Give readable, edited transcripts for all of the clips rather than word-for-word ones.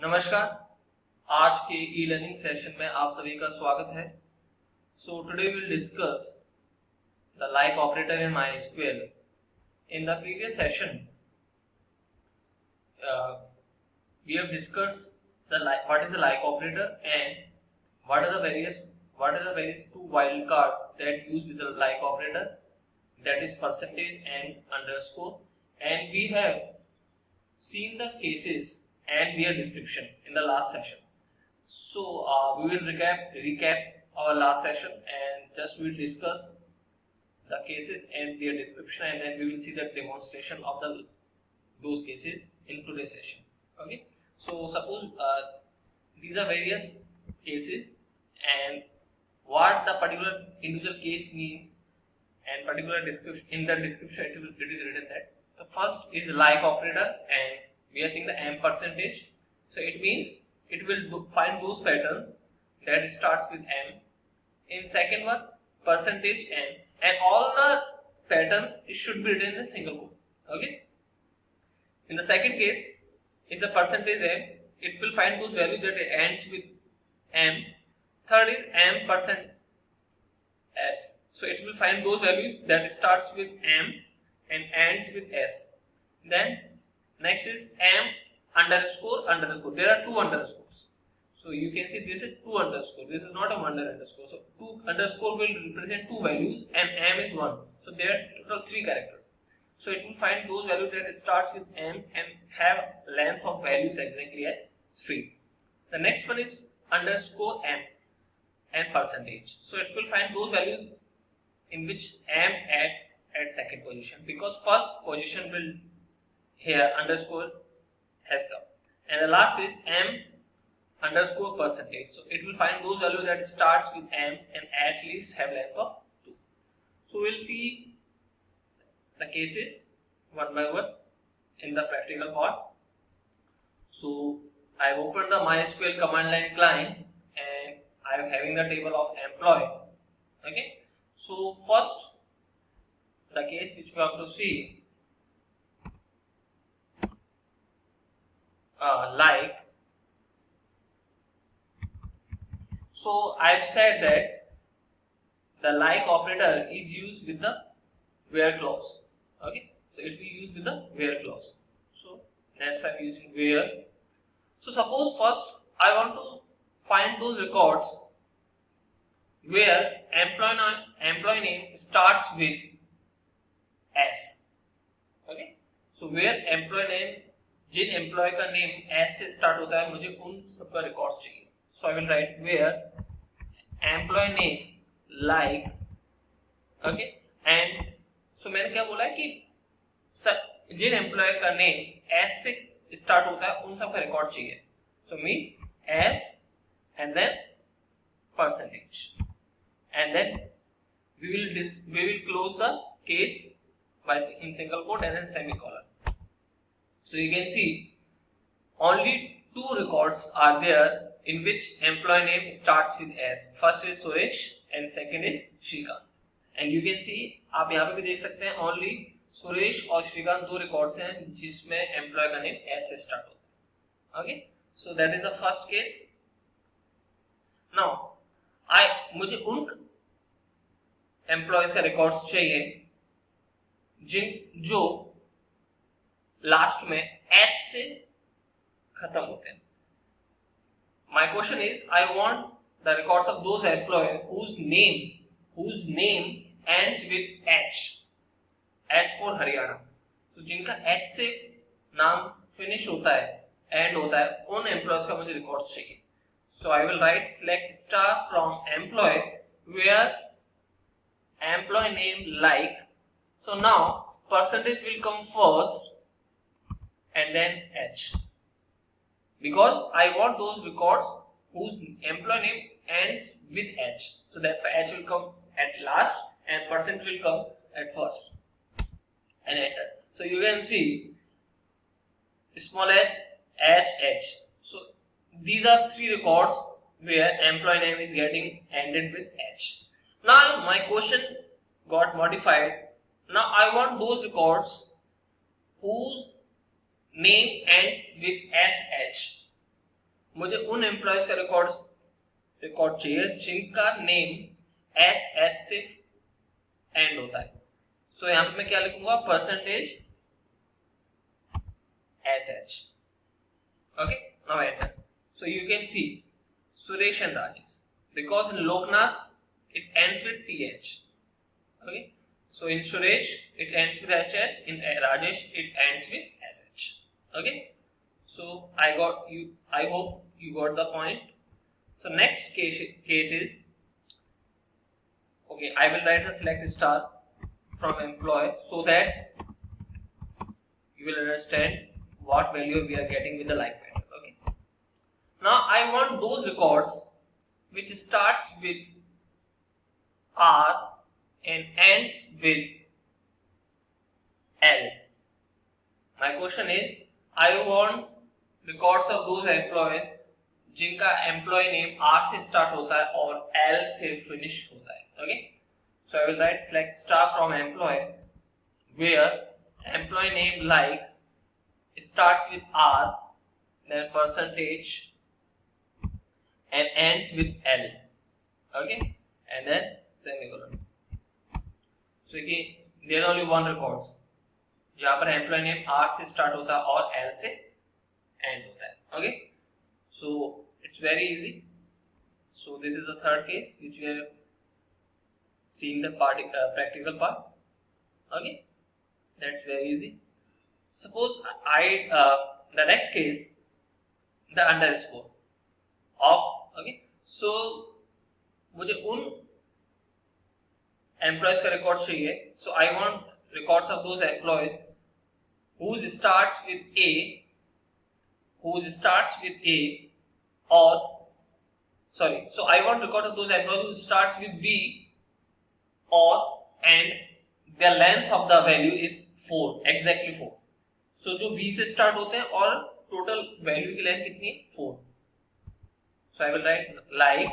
नमस्कार। आज के ई लर्निंग सेशन में आप सभी का स्वागत है। So today will discuss the like operator in MySQL. In the previous session, we have discussed what is the like operator and what are the various two wildcards that use with the like operator, that is percentage and underscore, and we have seen the cases and their description in the last session. So we will recap our last session and just we will discuss the cases and their description, and then we will see the demonstration of those cases in today's session. Okay. So suppose these are various cases and what the particular individual case means and particular description in the description it is written that the first is like operator and we are seeing the m percentage. So it means it will find those patterns that starts with m. In second one, percentage n, and all the patterns it should be written in a single quote. Okay. In the second case, it's a percentage m. It will find those values that ends with m. Third is m percent s. So it will find those values that starts with m and ends with s. Then next is m underscore underscore. There are two underscores. So you can see this is two underscore. This is not a one underscore. So two underscore will represent two values and m is one. So there are total three characters. So it will find those values that starts with m and have length of values exactly as 3. The next one is underscore m and percentage. So it will find those values in which m at second position, because first position will here underscore has come, and the last is m underscore percentage. So it will find those values that starts with m and at least have length of 2. So we'll see the cases one by one in the practical part. So I have opened the MySQL command line client and I am having the table of employee. Okay. So first the case which we have to see, like, so I have said that the like operator is used with the where clause. Okay, so it will be used with the where clause. So that's why I'm using where. So suppose first I want to find those records where employee name starts with S. Okay, so where employee name, जिन employee का name S से start होता है, मुझे उन सबका record चाहिए. So I will write where employee name like. Okay, and so मैंने क्या बोला है कि जिन एम्प्लॉय का नेम एस से स्टार्ट होता है उन सबका रिकॉर्ड चाहिए. So means S and then percentage, and then we will close the case by in single quote and then semicolon. So you can see only two records are there in which employee name starts with S. First is Suresh and second is Shrikant. And you can see, आप यहाँ पे भी देख सकते हैं, only Suresh और श्रीकांत दो records हैं जिसमें एम्प्लॉय का नेम S से स्टार्ट होता है. Okay, so that is the first case. Now मुझे उन एम्प्लॉयज का रिकॉर्ड्स चाहिए जो लास्ट में H से खत्म होते हैं. My question is, I want the records of those employees whose name ends with H. H for Haryana. So जिनका H से नाम फिनिश होता है, एंड होता है, उन एम्प्लॉयज का मुझे रिकॉर्ड्स चाहिए. So I will write select star from employee where employee name like. So now percentage will come first and then H, because I want those records whose employee name ends with H. So that's why H will come at last and percent will come at first, and enter. So you can see small h, H. So these are three records where employee name is getting ended with H. Now my question got modified. Now I want those records whose name ends with SH. मुझे उन employees का record चाहिए जिनका name S H से and होता है. सो यहां पे मैं क्या लिखूंगा, percentage S H. Okay, now enter. So you can see Suresh and Rajesh, because in Loknath it ends with th. Okay, so in Suresh it ends with hs, in Rajesh it ends with sh. Okay, so I hope you got the point. So next case is, okay, I will write the select star from employee so that you will understand what value we are getting with the like method. Okay, now I want those records which starts with R and ends with L. My question is, I want records of those employees जिनका employee name R से start होता है और L से finish होता है. Okay, so I will write select star from employee where employee name like starts with R, then percentage and ends with L. Okay, and then semicolon. So there is only one records जहाँ पर employee name R से start होता है और L से end होता है. Okay, so it's very easy. So this is the third case which we are seeing the practical part. Okay, that's very easy. Suppose the next case, the underscore of. Okay, so मुझे उन employees का record चाहिए. So I want records of those employees whose starts with A, or sorry, so I want record of those employees who starts with B or and the length of the value is 4, exactly 4. So जो B से start होते हैं और total value की length कितनी है, 4. So I will write like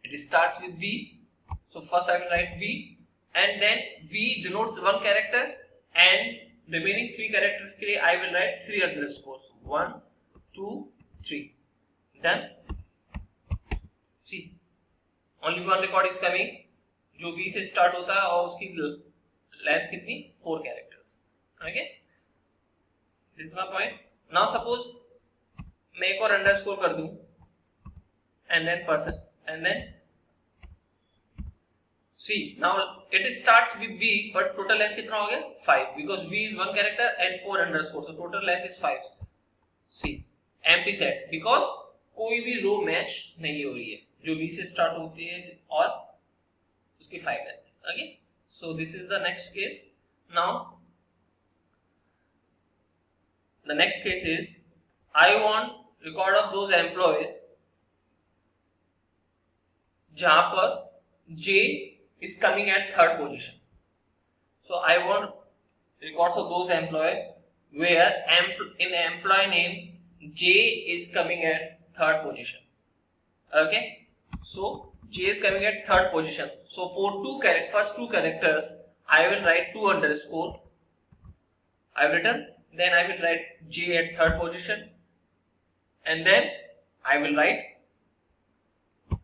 it starts with B. So first I will write B and then B denotes one character and remaining 3 characters के लिए I will write 3 underscores, 1, 2, 3. Done. See, only one record is coming जो B से start होता है और उसकी length कितनी, 4 characters. Okay, this is my point. Now suppose मैं एक और underscore कर दूं and then person and then see, now it starts with B but total length कितना हो गया, 5, because B is one character and 4 underscore, so total length is 5. See, empty set because कोई भी रो मैच नहीं हो रही है जो B से स्टार्ट होती है और उसकी 5 length. Okay, so this is the next case. Now the next case is I want record of those employees जहां पर J is coming at third position. So I want records of those employees where in employee name J is coming at third position. Okay, so J is coming at third position. So for first two characters I will write 2 underscore. I have written, then I will write J at third position and then I will write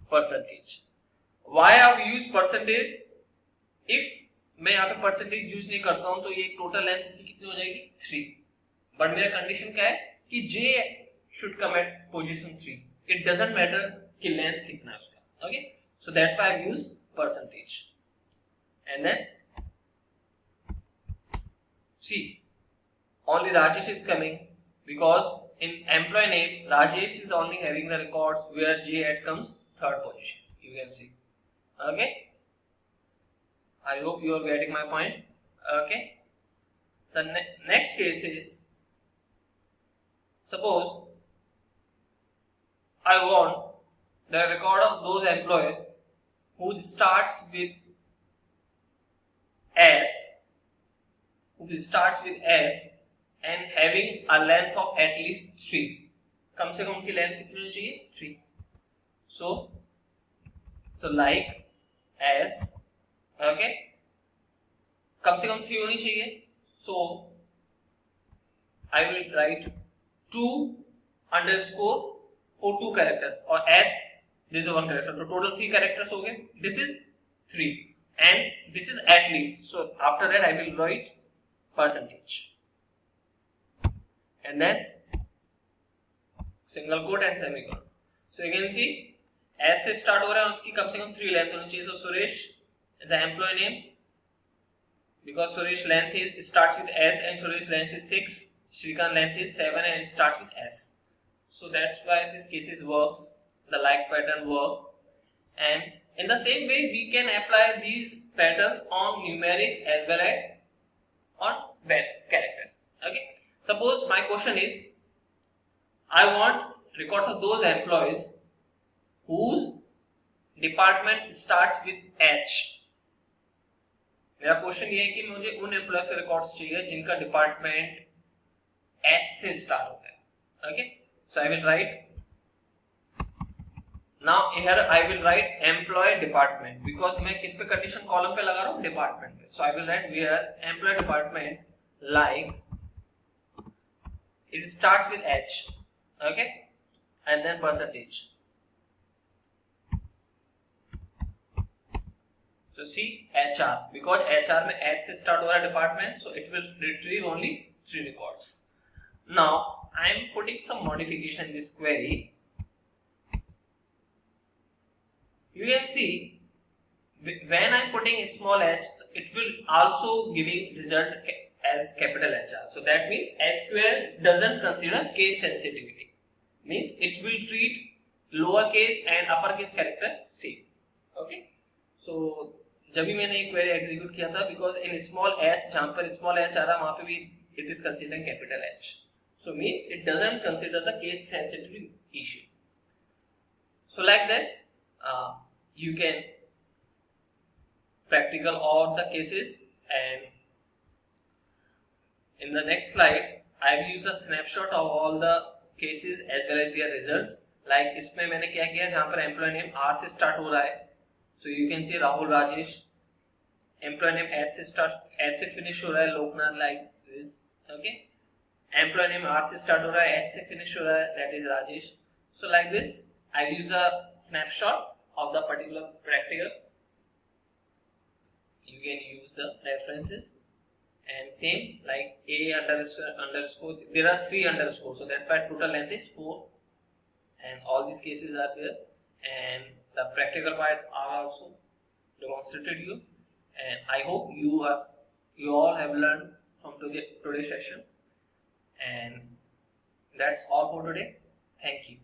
percentage. Why I have used percentage? If मैं यहाँ पे percentage use नहीं करता हूँ तो ये total length इसकी कितनी हो जाएगी, 3. बट मेरा कंडीशन क्या है कि J should come at position 3. It doesn't matter कि लेंथ कितना है उसका. Okay, so that's why I use percentage. And then see, only Rajesh is coming because in employee name Rajesh is only having the records where J at comes third position. You can see. Okay, I hope you are getting my point. Okay, the next case is, suppose I want the record of those employees who starts with S and having a length of at least 3. कम से कम उनकी length कितनी होनी चाहिए, 3. So like S, okay, कम से कम 3 होनी चाहिए. So I will write 2 underscore for 2 characters or S this is 1 character, so total 3 characters हो गए. This is 3 and this is at least. So after that I will write percentage and then single quote and semicolon. So you can see S से start हो रहा है, उसकी कम से कम 3 length होनी चाहिए. So Suresh the employee name, because Suresh length is starts with S and Suresh length is 6, Shrikant length is 7 and it starts with S. So that's why this cases works, the like pattern work. And in the same way we can apply these patterns on numerics as well as on characters. Okay, suppose my question is I want records of those employees whose department starts with H. मेरा question ये है कि मुझे उन employees के records चाहिए जिनका department H से स्टार्ट होता है. Okay, so I will write now here I will write employ department because मैं किस पे कंडीशन कॉलम पे लगा रहा हूं, डिपार्टमेंट पे. So I will write here employ department like it starts with H. Okay, and then percentage. So see HR, because HR में H से start हो रहा है department, so it will retrieve only 3 records. Now I am putting some modification in this query. You can see when I am putting a small h, it will also giving result as capital HR. So that means SQL doesn't consider case sensitivity. Means it will treat lowercase and uppercase character same. Okay. So जब भी मैंने एक query execute किया था, because in small h जहाँ पर small h आ रहा वहाँ पे भी it is considered capital H. So means it doesn't consider the case sensitivity issue. So like this, you can practical all the cases, and in the next slide I will use a snapshot of all the cases as well as their results. Like इसमें मैंने क्या किया, जहाँ पर employee name R से start हो रहा है, so you can see Rahul Rajesh. Employee name H से start, H से finish हो रहा है, Loknath, like this. Okay, employee name R से start हो रहा है, H से finish हो रहा है, that is Rajesh. So like this I will use a snapshot of the particular practical. You can use the references. And same like A underscore, there are 3 underscores, so that part total length is 4, and all these cases are there, and the practical part are also demonstrated you. And I hope you all have learned from today's session, and that's all for today. Thank you.